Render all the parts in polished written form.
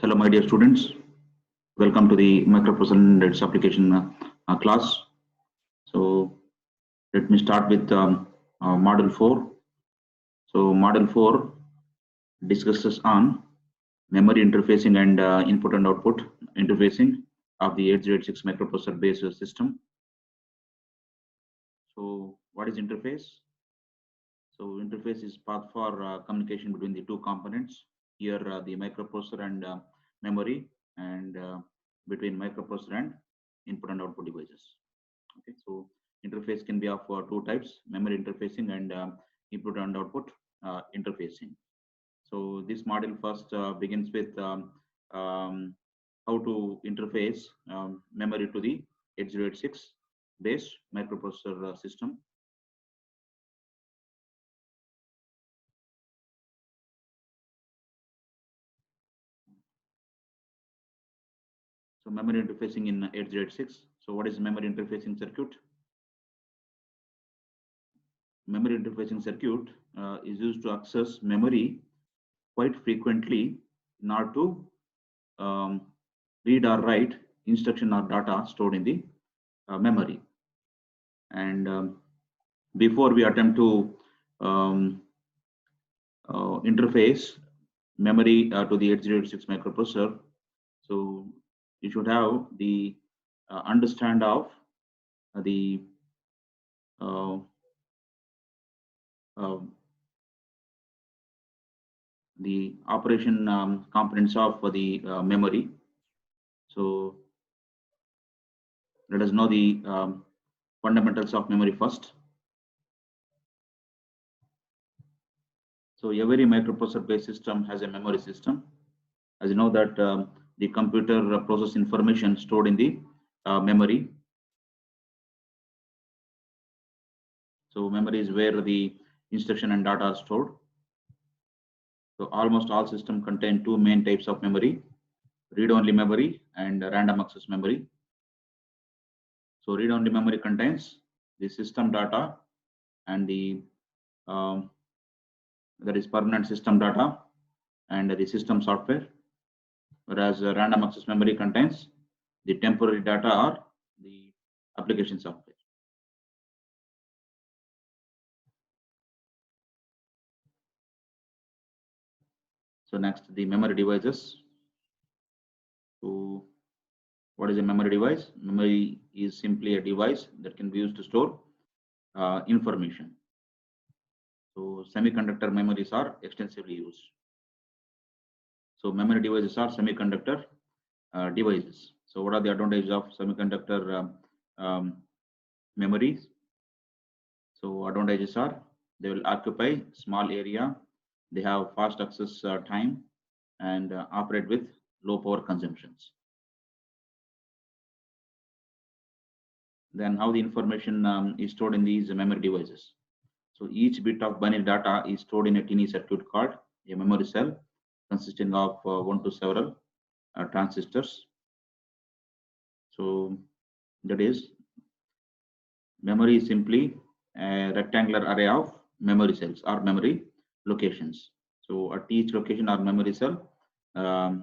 Hello, my dear students. Welcome to the microprocessor and its application class. So let me start with module 4. So module 4 discusses on memory interfacing and input and output interfacing of the 8086 microprocessor based system. So what is interface? So interface is path for communication between the two components. Here the microprocessor and memory, and between microprocessor and input and output devices. Okay, so interface can be of two types: memory interfacing and input and output interfacing. So this module first begins with how to interface memory to the 8086 based microprocessor system. So memory interfacing in 8086. So what is memory interfacing circuit? Memory interfacing circuit is used to access memory quite frequently in order to read or write instruction or data stored in the memory. And before we attempt to interface memory to the 8086 microprocessor, so you should have the understand of the operation components of the memory. So let us know the fundamentals of memory first. So every microprocessor based system has a memory system. As you know that the computer process information stored in the memory. So memory is where the instruction and data are stored. So almost all systems contain two main types of memory: read-only memory and random access memory. So read-only memory contains the system data and the that is permanent system data and the system software, whereas random access memory contains the temporary data or the application software. So next, the memory devices. So what is a memory device? Memory is simply a device that can be used to store information. So semiconductor memories are extensively used. So memory devices are semiconductor devices. So what are the advantages of semiconductor memories? So advantages are they will occupy small area, they have fast access time, and operate with low power consumptions. Then how the information is stored in these memory devices. So each bit of binary data is stored in a tiny circuit called a memory cell, consisting of one to several transistors. So that is, memory is simply a rectangular array of memory cells or memory locations. So at each location or memory cell, a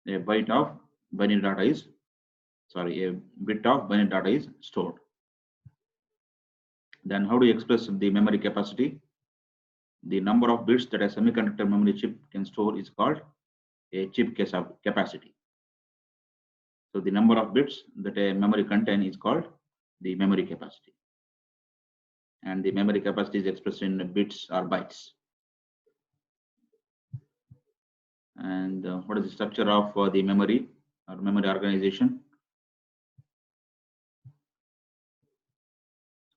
bit of binary data is stored. Then how do you express the memory capacity? The number of bits that a semiconductor memory chip can store is called a chip capacity. So the number of bits that a memory contain is called the memory capacity. And the memory capacity is expressed in bits or bytes. And what is the structure of the memory or memory organization?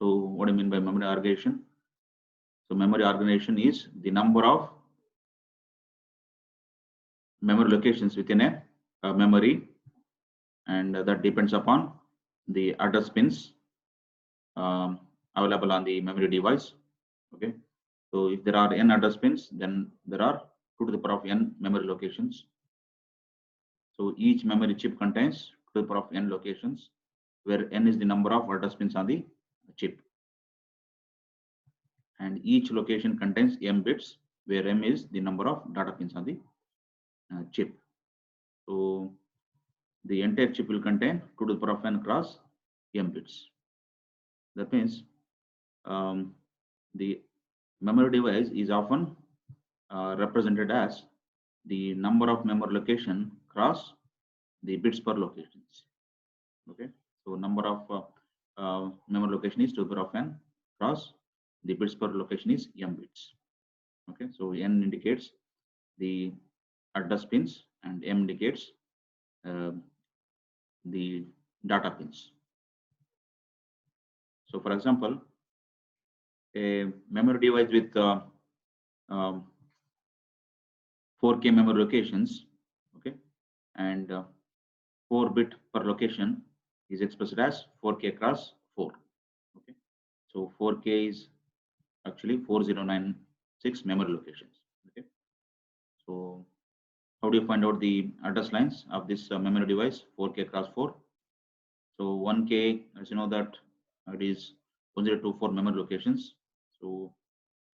So what do you mean by memory organization? So memory organization is the number of memory locations within a memory, and that depends upon the address pins available on the memory device. Okay, so if there are n address pins, then there are 2 to the power of n memory locations. So each memory chip contains 2 to the power of n locations, where n is the number of address pins on the chip, and each location contains m bits, where m is the number of data pins on the chip. So the entire chip will contain 2 to the power of n cross m bits. That means the memory device is often represented as the number of memory location cross the bits per locations. Okay, so number of memory location is 2 to the power of n cross the bits per location is m bits. Okay, so n indicates the address pins and m indicates the data pins. So for example, a memory device with 4K memory locations, okay, and 4 bit per location is expressed as 4K cross 4. Okay, so 4K is actually 4096 memory locations. Okay, so how do you find out the address lines of this memory device 4K cross 4? So 1K, as you know that it is 1024 memory locations. So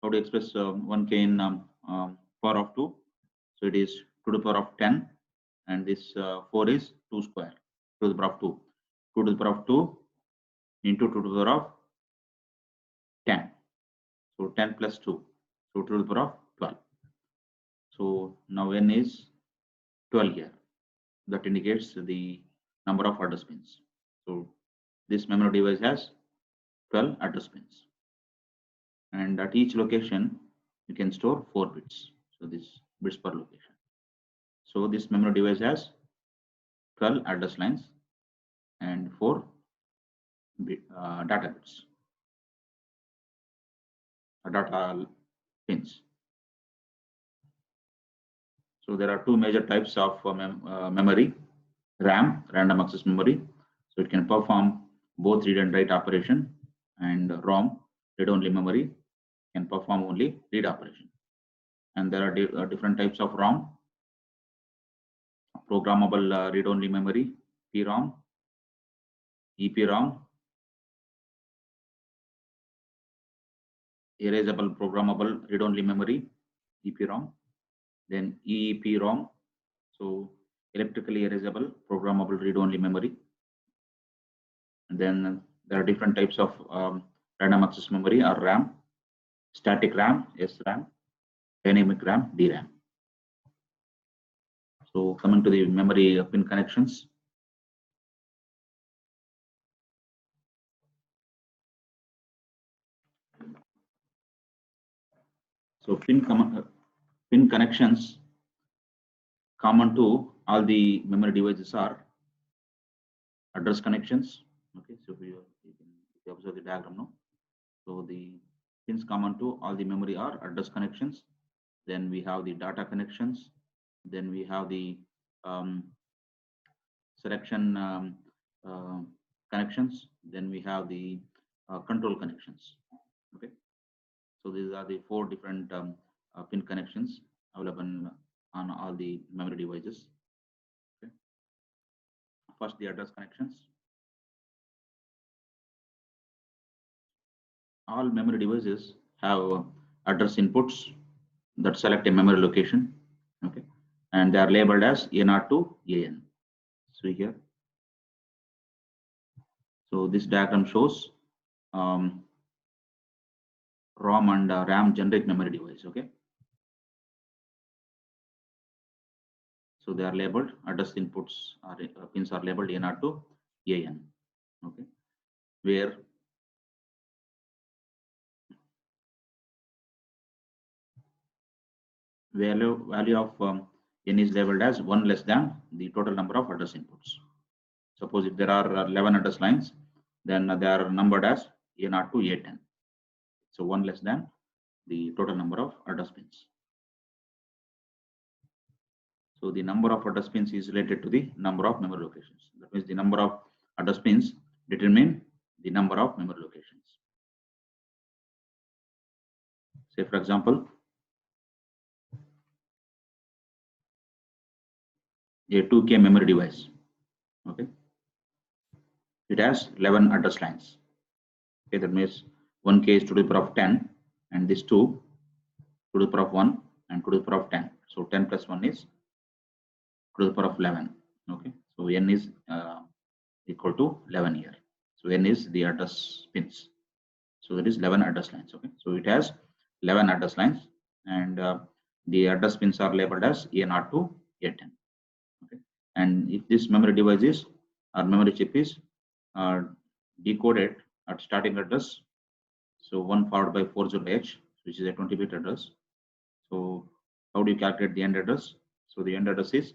how to express 1K in power of 2? So it is 2 to the power of 10, and this 4 is 2 square, 2 to the power of 2. 2 to the power of 2 into 2 to the power of 10. So 10 plus 2, so 2 to the power of 12. So now n is 12 here. That indicates the number of address pins. So this memory device has 12 address pins, and at each location you can store 4 bits. So this bits per location. So this memory device has 12 address lines and 4 data bits, data pins. So there are 2 major types of memory: RAM, random access memory. So it can perform both read and write operation, and ROM, read-only memory, can perform only read operation. And there are different types of ROM: programmable read-only memory, PROM, EPROM, erasable programmable read-only memory, EPROM, then EEPROM, so electrically erasable programmable read-only memory. And then there are different types of random access memory or RAM: static RAM, SRAM, dynamic RAM, DRAM. So coming to the memory pin connections. So pin connections common to all the memory devices are address connections. Okay, so if you observe the diagram now, so the pins common to all the memory are address connections. Then we have the data connections. Then we have the selection connections. Then we have the control connections. Okay, so these are the 4 different pin connections available on all the memory devices. Okay. First, the address connections. All memory devices have address inputs that select a memory location. Okay, and they are labeled as A0 to AN. So here, so this diagram shows ROM and RAM generic memory device. Okay, so they are labeled, address inputs are pins are labeled A0 to AN. Okay, where value of n is labeled as 1 less than the total number of address inputs. Suppose if there are 11 address lines, then they are numbered as A0 to A10. So 1 less than the total number of address pins. So the number of address pins is related to the number of memory locations. That means the number of address pins determine the number of memory locations. Say for example, a 2K memory device. Okay, it has 11 address lines. Okay, that means 1K is 2 to the power of 10, and this 2 to the power of 1 and 2 to the power of 10. So 10 plus 1 is to the power of 11. Okay, so n is equal to 11 here. So n is the address pins. So that is 11 address lines. Okay, so it has 11 address lines, and the address pins are labeled as A0 to A10. Okay, and if this memory device is or memory chip is decoded at starting address, so 1 followed by 40H, which is a 20-bit address. So how do you calculate the end address? So the end address is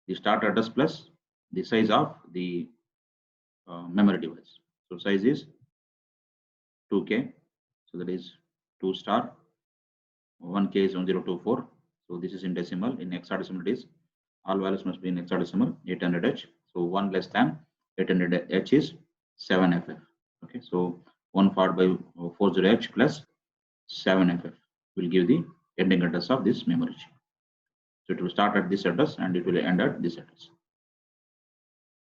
the start address plus the size of the memory device. So size is 2K. So that is 2 star. 1K is 1024. So this is in decimal. In hexadecimal, it is all values must be in hexadecimal. 800H. So 1 less than 800H is 7FF. Okay. So 1 followed by 40H plus 7FF will give the ending address of this memory chip. So it will start at this address and it will end at this address.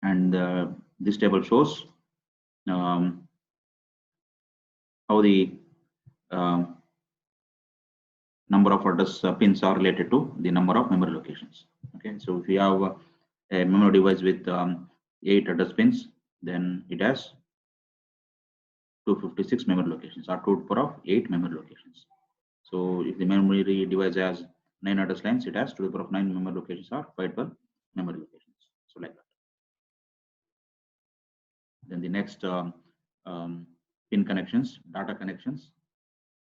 And this table shows how the number of address pins are related to the number of memory locations. Okay, so if you have a memory device with 8 address pins, then it has 256 memory locations, or 2 to the power of 8 memory locations. So if the memory device has 9 address lines, it has 2 to the power of 9 memory locations, or 512 memory locations. So like that. Then the next pin connections, data connections.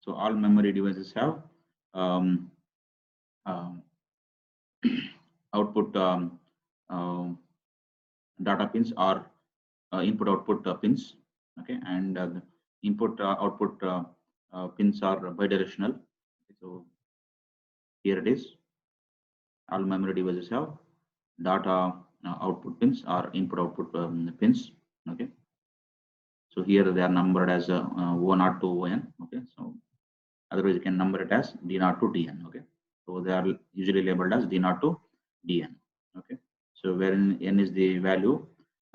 So all memory devices have output data pins or input output pins. Okay, and the input output pins are bidirectional. So here it is. All memory devices have data output pins or input output pins. Okay, so here they are numbered as O0 to ON. Okay, so otherwise you can number it as D0 to DN. Okay, so they are usually labeled as D0 to DN. Okay, so wherein n is the value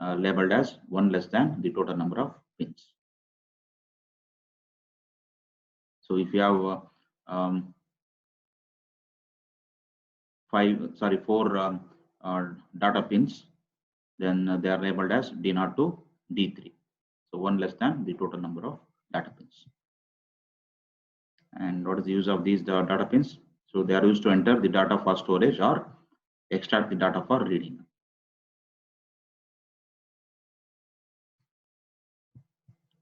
labeled as 1 less than the total number of pins. So if you have 4 data pins, then they are labeled as D0 to D3. So 1 less than the total number of data pins. And what is the use of these data pins? So they are used to enter the data for storage or extract the data for reading.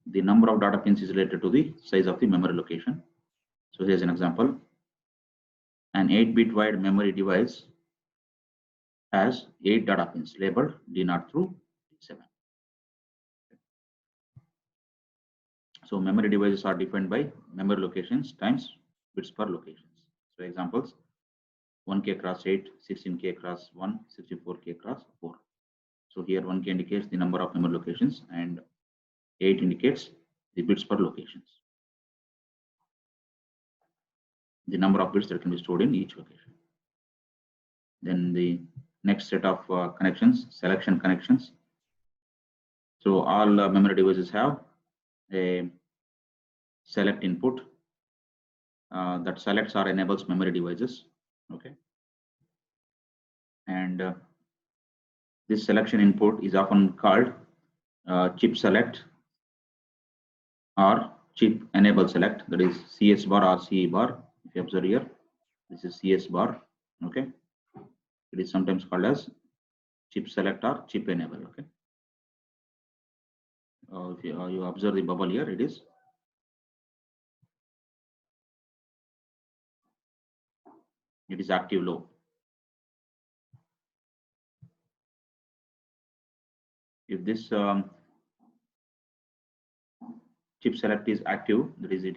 The number of data pins is related to the size of the memory location. So here's an example. An 8-bit wide memory device has 8 data pins labeled D0 through D7. So memory devices are defined by memory locations times bits per locations. So examples: 1K cross 8, 16K cross 1, 64K cross 4. So here 1K indicates the number of memory locations and 8 indicates the bits per locations, the number of bits that can be stored in each location. Then the next set of connections, selection connections. So all memory devices have a select input that selects or enables memory devices. Okay, and this selection input is often called chip select or chip enable select, that is CS bar or CE bar. If you observe here, this is CS bar. Okay, it is sometimes called as chip select or chip enable. Okay, if you observe the bubble here, it is active low. If this chip select is active, that is, if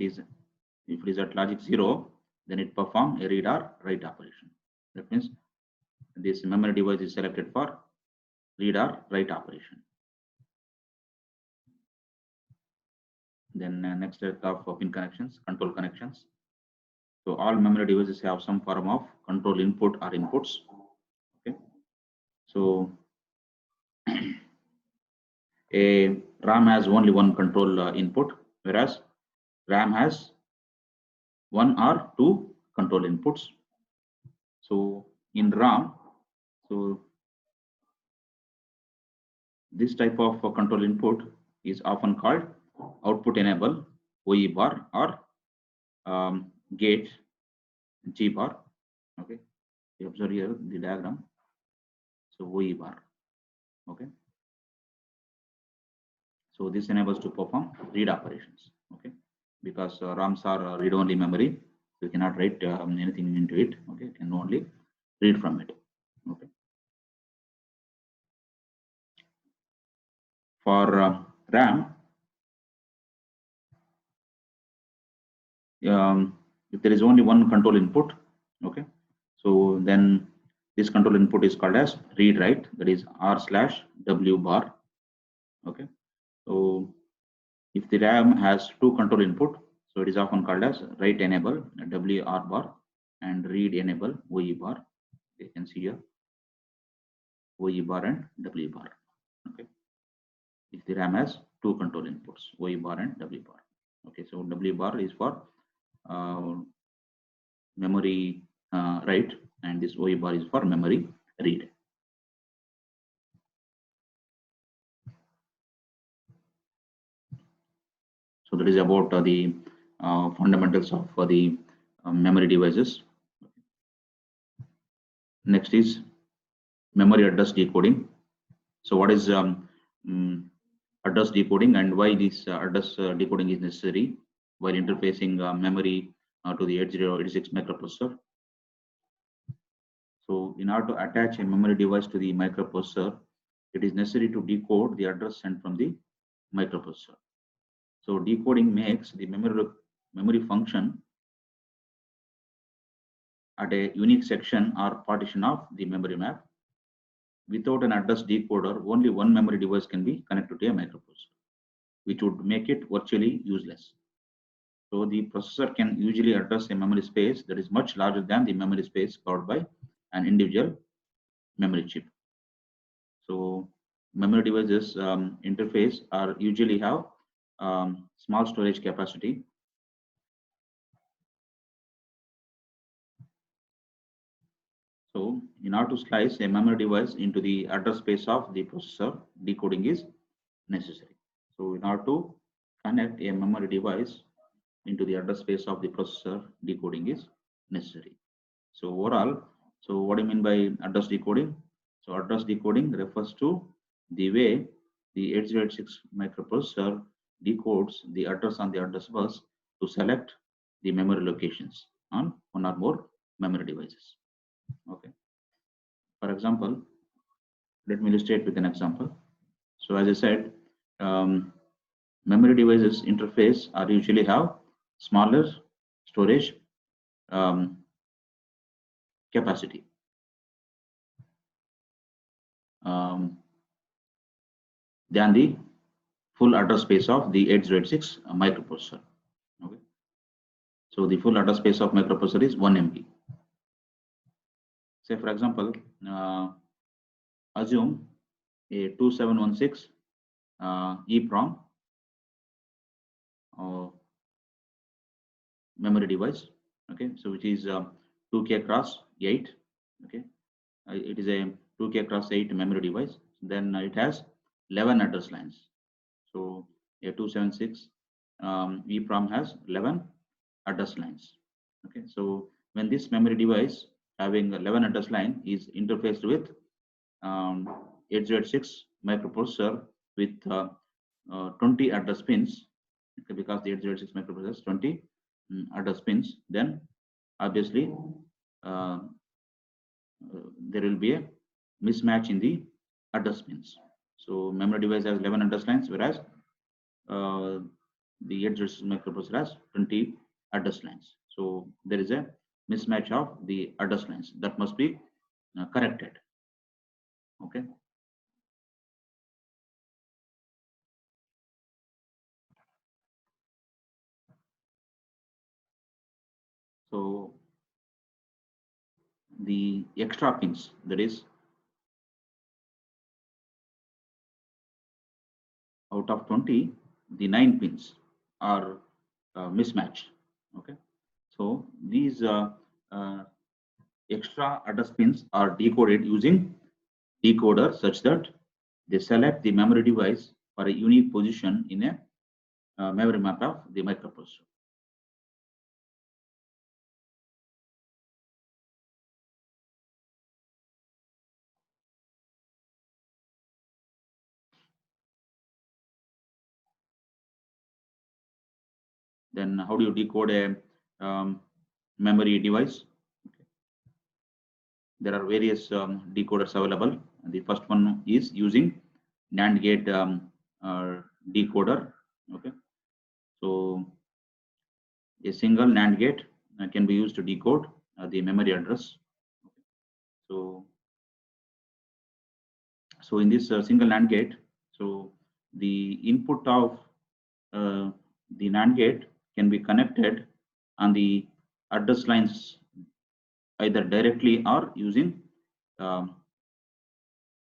it is at logic 0, then it performs a read or write operation. That means this memory device is selected for read or write operation. Then next set of pin connections, control connections. So all memory devices have some form of control input or inputs. Okay, so a RAM has only one control input, whereas RAM has 1 or 2 control inputs. So in RAM, So this type of control input is often called output enable OE bar or gate G bar. Okay, you observe here the diagram. So OE bar. Okay, so this enables to perform read operations. Okay, because ROMs are read-only memory, so you cannot write anything into it. Okay, you can only read from it. Okay, for RAM, if there is only one control input, okay, so then this control input is called as read write, that is R/W bar. Okay, so if the RAM has two control input, so it is often called as write enable WR bar and read enable OE bar. You can see here OE bar and W bar. Okay, if the RAM has two control inputs, OE bar and W bar. Okay, so W bar is for memory write, and this OE bar is for memory read. So that is about the fundamentals of the memory devices. Next is memory address decoding. So what is address decoding and why this address decoding is necessary while interfacing memory to the 8086 microprocessor? So in order to attach a memory device to the microprocessor, it is necessary to decode the address sent from the microprocessor. So decoding makes the memory function at a unique section or partition of the memory map. Without an address decoder, only one memory device can be connected to a microprocessor, which would make it virtually useless. So the processor can usually address a memory space that is much larger than the memory space covered by an individual memory chip. So memory devices interface are usually have small storage capacity. So in order to slice a memory device into the address space of the processor, decoding is necessary. So in order to connect a memory device into the address space of the processor, decoding is necessary. So overall, so what do you mean by address decoding? So address decoding refers to the way the 8086 microprocessor decodes the address on the address bus to select the memory locations on one or more memory devices. Okay. For example, let me illustrate with an example. So as I said, memory devices interface are usually have smaller storage capacity. Than the full address space of the 8086 microprocessor. Okay. So the full address space of microprocessor is 1 MB. Say for example, assume a 2716 EEPROM memory device. Okay, so which is 2K cross 8. Okay, it is a 2K cross 8 memory device. Then it has 11 address lines. So a 276 EEPROM has 11 address lines. Okay, so when this memory device having 11 address line is interfaced with 8086 microprocessor with 20 address pins, okay, because the 8086 microprocessor has 20 address pins, then obviously there will be a mismatch in the address pins. So memory device has 11 address lines, whereas the 8086 microprocessor has 20 address lines. So there is a mismatch of the address lines that must be corrected. Okay. So the extra pins, that is out of 20, the 9 pins are mismatched. Okay. So these extra address pins are decoded using decoder such that they select the memory device for a unique position in a memory map of the microprocessor. Then how do you decode a memory device? Okay. There are various decoders available. The first one is using NAND gate decoder. Okay, so a single NAND gate can be used to decode the memory address. Okay. So in this single NAND gate, so the input of the NAND gate can be connected on the address lines either directly or using um,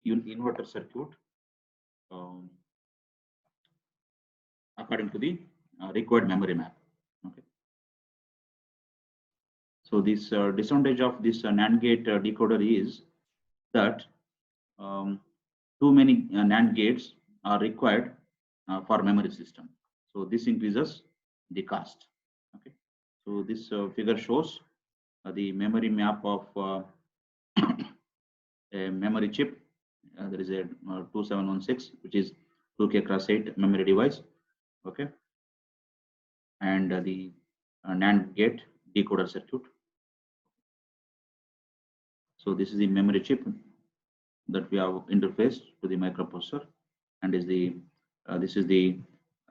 inverter circuit according to the required memory map. Okay. So this disadvantage of this NAND gate decoder is that too many NAND gates are required for memory system. So this increases the cost. Okay. So this figure shows the memory map of a memory chip. There is a 2716, which is 2K x 8 memory device. Okay. And the NAND gate decoder circuit. So this is the memory chip that we have interfaced to the microprocessor, and is the this is the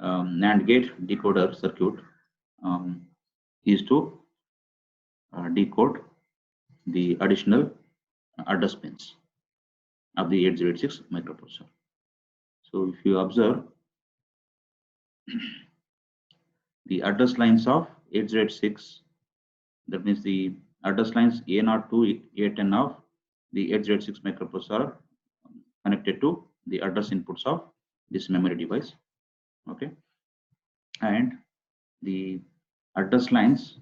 NAND gate decoder circuit is to decode the additional address pins of the 8086 microprocessor. So if you observe the address lines of 8086, that means the address lines A0 to A10 of the 8086 microprocessor connected to the address inputs of this memory device. Okay, and the address lines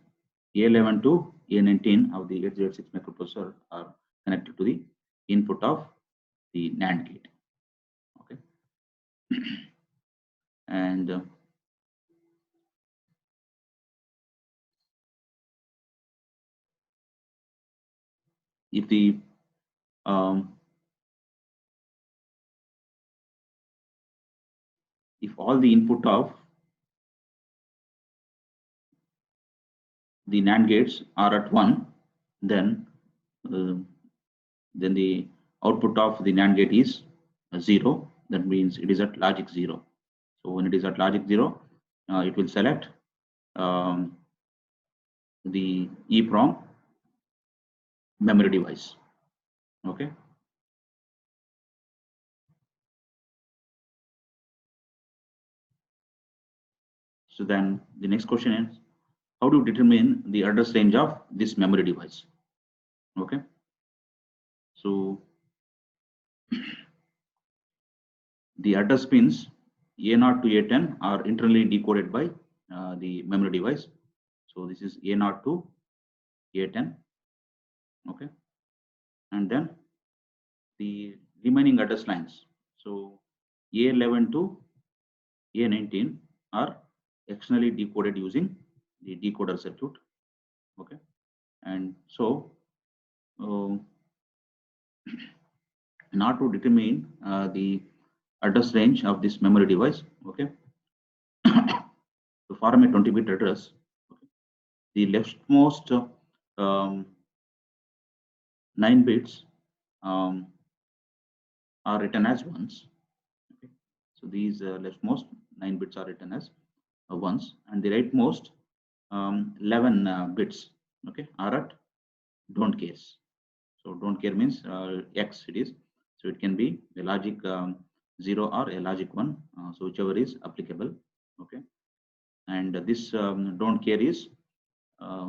A11 to A19 of the 8086 microprocessor are connected to the input of the NAND gate. Okay, and if the if all the input of the NAND gates are at 1, then the output of the NAND gate is 0. That means it is at logic 0. So when it is at logic 0, it will select the EEPROM memory device. Okay. So then the next question is, how do you determine the address range of this memory device? Okay. So the address pins A0 to A10 are internally decoded by the memory device. So this is A0 to A10. Okay. And then the remaining address lines. So A11 to A19 are externally decoded using the decoder circuit. Okay. And so in order to determine the address range of this memory device, okay, to form a 20-bit address, okay, the leftmost 9 bits are written as ones. Okay. So these leftmost 9 bits are written as ones, and the rightmost 11 bits, okay, are at don't cares. So don't care means X it is. So it can be a logic 0 or a logic 1. So whichever is applicable. Okay. And this don't care is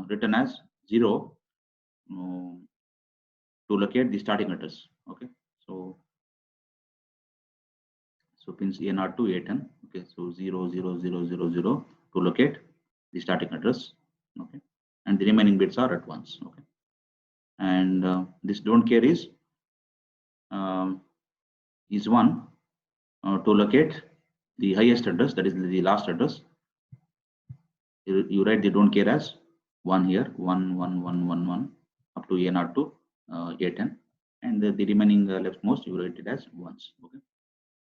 written as 0 to locate the starting address. Okay. So pins A0 to A10. Okay. So 0, 0, 0, 0, 0 to locate the starting address. Okay. And the remaining bits are at once. Okay. and this don't care is one to locate the highest address, that is the last address. You write the don't care as 1 here, 1 1 1 1 1 up to A0 to A10, and the remaining leftmost you write it as ones. Okay,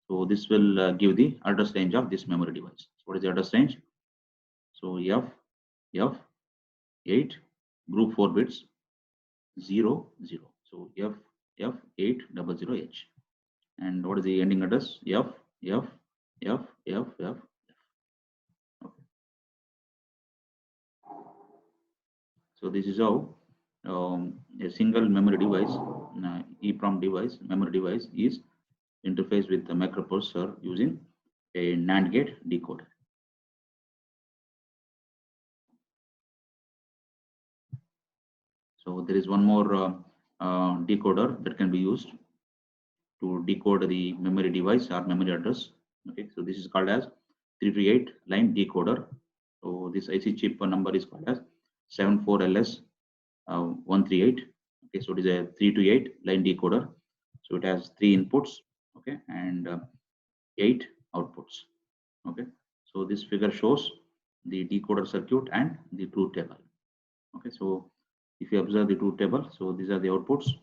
so this will give the address range of this memory device. So what is the address range? So F8 group 4 bits 0 0. So F800H, and what is the ending address? F. Okay. So this is how a single memory device, EEPROM device, memory device is interfaced with the microprocessor using a NAND gate decoder. So there is one more decoder that can be used to decode the memory device or memory address. Okay, so this is called as 3 to 8 line decoder. So this IC chip number is called as 74LS138. Okay, so it is a 3 to 8 line decoder. So it has 3 inputs, okay, and 8 outputs. Okay, so this figure shows the decoder circuit and the truth table. Okay, so if you observe the truth table, so these are the outputs.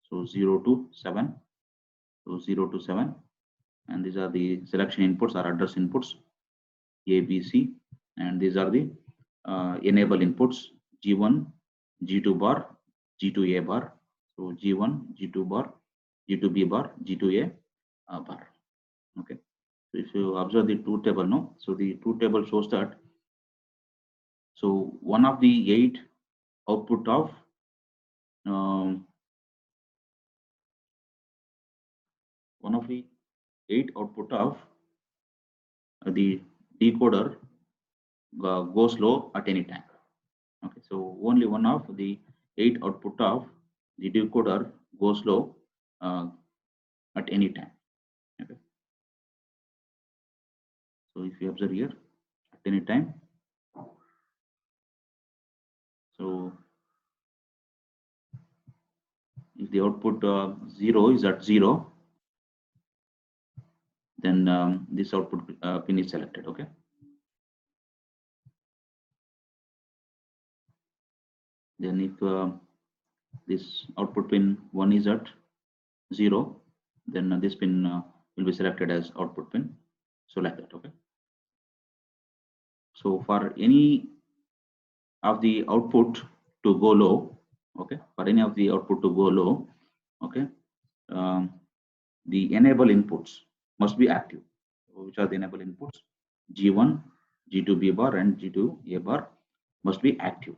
So 0 to 7, so 0 to 7, and these are the selection inputs or address inputs A, B, C, and these are the enable inputs G1, G2 bar, G2A bar. So G1, G2 bar, G2B bar, G2A bar. Okay, so if you observe the truth table, no, so the truth table shows that so one of the 8 output of one of the 8 output of the decoder goes low at any time. Okay, so only one of the 8 output of the decoder goes low at any time. Okay, so if you observe here at any time, so if the output 0 is at 0, then this output pin is selected. Okay, then if this output pin 1 is at 0, then this pin will be selected as output pin. So like that. Okay, so for any of the output to go low, okay, for any of the output to go low, okay, the enable inputs must be active. So which are the enable inputs? G1, G2B bar, and G2A bar must be active.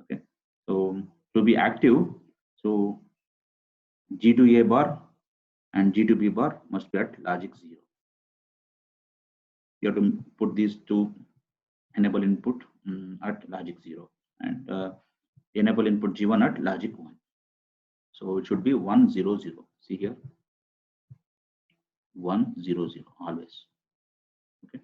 Okay, so to be active, so G2A bar and G2B bar must be at logic 0. You have to put these two enable input at logic 0, and enable input G1 at logic 1. So it should be 1 0 0. See here, 1 0 0 always. Okay.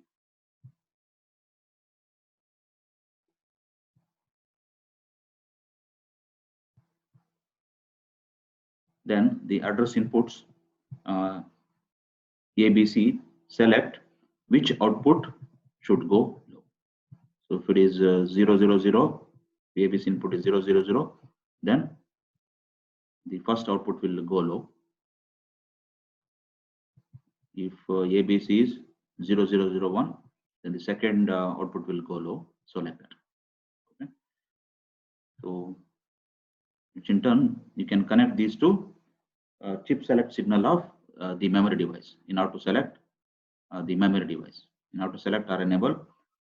Then the address inputs ABC select which output should go low. So if it is 0 0 0, the ABC input is 0 0 0, then the first output will go low. If ABC is 0 0 0 1, then the second output will go low. So like that. Okay. So which in turn you can connect these two chip select signal of the memory device in order to select the memory device, in order to select or enable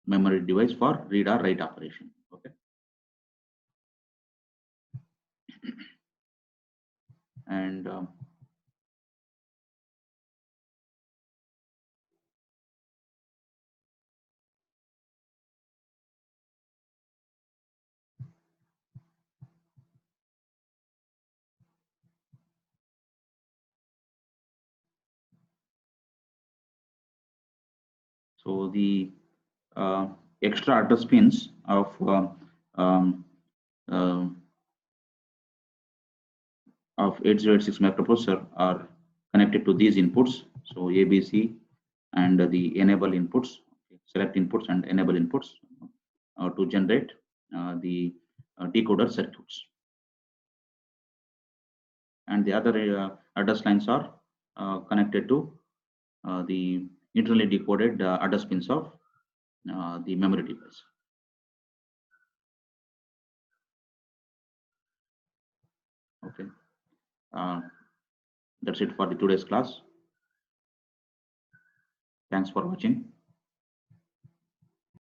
memory device for read or write operation. Okay, and so the extra address pins of um, of 8086 microprocessor are connected to these inputs. So ABC and the enable inputs, select inputs and enable inputs to generate the decoder circuits. And the other address lines are connected to the internally decoded address pins of the memory device. Okay, that's it for the today's class. Thanks for watching.